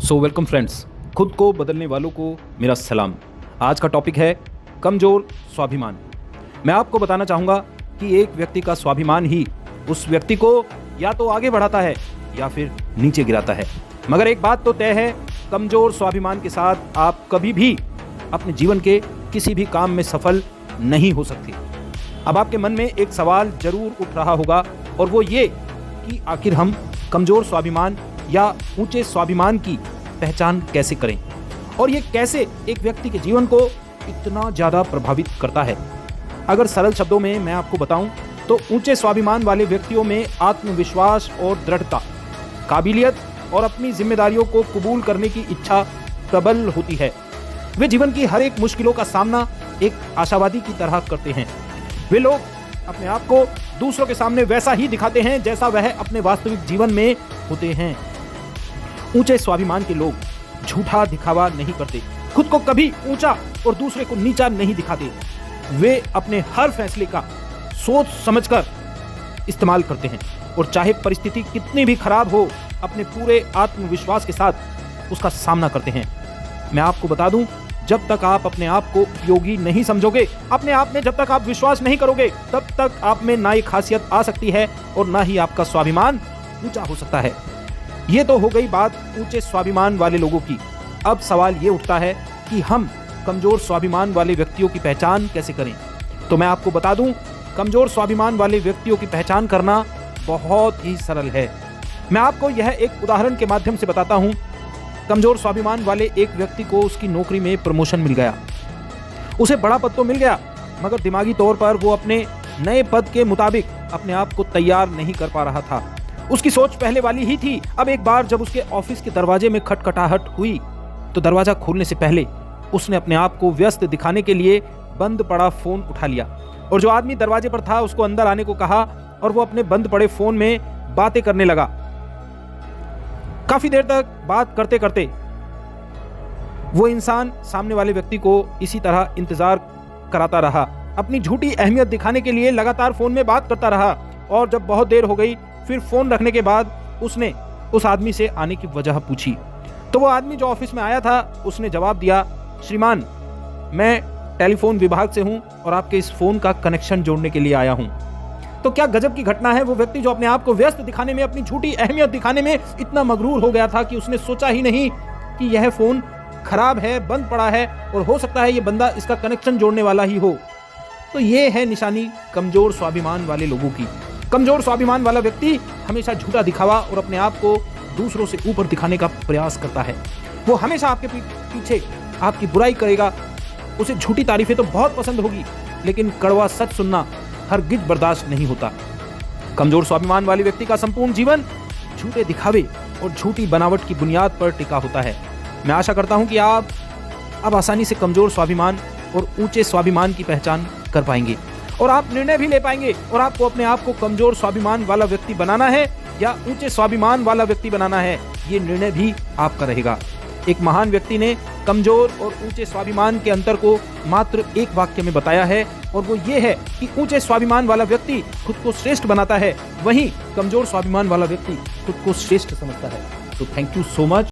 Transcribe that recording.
Welcome friends, खुद को बदलने वालों को मेरा सलाम। आज का टॉपिक है कमज़ोर स्वाभिमान। मैं आपको बताना चाहूँगा कि एक व्यक्ति का स्वाभिमान ही उस व्यक्ति को या तो आगे बढ़ाता है या फिर नीचे गिराता है। मगर एक बात तो तय है, कमज़ोर स्वाभिमान के साथ आप कभी भी अपने जीवन के किसी भी काम में सफल नहीं हो सकते। अब आपके मन में एक सवाल जरूर उठ रहा होगा और वो ये कि आखिर हम कमज़ोर स्वाभिमान या ऊंचे स्वाभिमान की पहचान कैसे करें और ये कैसे एक व्यक्ति के जीवन को इतना ज़्यादा प्रभावित करता है। अगर सरल शब्दों में मैं आपको बताऊं तो ऊंचे स्वाभिमान वाले व्यक्तियों में आत्मविश्वास और दृढ़ता, काबिलियत और अपनी जिम्मेदारियों को कबूल करने की इच्छा प्रबल होती है। वे जीवन की हर एक मुश्किलों का सामना एक आशावादी की तरह करते हैं। वे लोग अपने आप को दूसरों के सामने वैसा ही दिखाते हैं जैसा वह अपने वास्तविक जीवन में होते हैं। ऊंचे स्वाभिमान के लोग झूठा दिखावा नहीं करते, खुद को कभी ऊंचा और दूसरे को नीचा नहीं दिखाते। वे अपने हर फैसले का सोच समझकर इस्तेमाल करते हैं और चाहे परिस्थिति कितनी भी खराब हो, अपने पूरे आत्मविश्वास के साथ उसका सामना करते हैं। मैं आपको बता दूं, जब तक आप अपने आप को उपयोगी नहीं समझोगे, अपने आप में जब तक आप विश्वास नहीं करोगे, तब तक आप में ना ही खासियत आ सकती है और ना ही आपका स्वाभिमान ऊंचा हो सकता है। ये तो हो गई बात ऊंचे स्वाभिमान वाले लोगों की। अब सवाल ये उठता है कि हम कमजोर स्वाभिमान वाले व्यक्तियों की पहचान कैसे करें। तो मैं आपको बता दूं, कमजोर स्वाभिमान वाले व्यक्तियों की पहचान करना बहुत ही सरल है। मैं आपको यह एक उदाहरण के माध्यम से बताता हूं। कमजोर स्वाभिमान वाले एक व्यक्ति को उसकी नौकरी में प्रमोशन मिल गया। उसे बड़ा पद तो मिल गया, मगर दिमागी तौर पर वो अपने नए पद के मुताबिक अपने आप को तैयार नहीं कर पा रहा था। उसकी सोच पहले वाली ही थी। अब एक बार जब उसके ऑफिस के दरवाजे में खटखटाहट हुई तो दरवाजा खोलने से पहले उसने अपने आप को व्यस्त दिखाने के लिए बंद पड़ा फोन उठा लिया और जो आदमी दरवाजे पर था उसको अंदर आने को कहा और वो अपने बंद पड़े फोन में बातें करने लगा। काफी देर तक बात करते करते वो इंसान सामने वाले व्यक्ति को इसी तरह इंतजार कराता रहा, अपनी झूठी अहमियत दिखाने के लिए लगातार फोन में बात करता रहा। और जब बहुत देर हो गई, फिर फोन रखने के बाद उसने उस आदमी से आने की वजह पूछी। तो वो आदमी जो ऑफिस में आया था उसने जवाब दिया, श्रीमान, मैं टेलीफोन विभाग से हूं और आपके इस फोन का कनेक्शन जोड़ने के लिए आया हूं। तो क्या गजब की घटना है। वो व्यक्ति जो अपने आप को व्यस्त दिखाने में, अपनी झूठी अहमियत दिखाने में इतना मगरूर हो गया था कि उसने सोचा ही नहीं कि यह फोन खराब है, बंद पड़ा है और हो सकता है ये बंदा इसका कनेक्शन जोड़ने वाला ही हो। तो ये है निशानी कमजोर स्वाभिमान वाले लोगों की। कमजोर स्वाभिमान वाला व्यक्ति हमेशा झूठा दिखावा और अपने आप को दूसरों से ऊपर दिखाने का प्रयास करता है। वो हमेशा आपके पीछे आपकी बुराई करेगा। उसे झूठी तारीफें तो बहुत पसंद होगी, लेकिन कड़वा सच सुनना हरगिज बर्दाश्त नहीं होता। कमजोर स्वाभिमान वाले व्यक्ति का संपूर्ण जीवन झूठे दिखावे और झूठी बनावट की बुनियाद पर टिका होता है। मैं आशा करता हूं कि आप अब आसानी से कमजोर स्वाभिमान और ऊंचे स्वाभिमान की पहचान कर पाएंगे और आप निर्णय भी ले पाएंगे और आपको अपने आप को कमजोर स्वाभिमान वाला व्यक्ति बनाना है या ऊंचे स्वाभिमान वाला व्यक्ति बनाना है, ये निर्णय भी आपका रहेगा। एक महान व्यक्ति ने कमजोर और ऊंचे स्वाभिमान के अंतर को मात्र एक वाक्य में बताया है और वो ये है कि ऊंचे स्वाभिमान वाला व्यक्ति खुद को श्रेष्ठ बनाता है, वहीं कमजोर स्वाभिमान वाला व्यक्ति खुद को श्रेष्ठ समझता है। तो थैंक यू सो मच।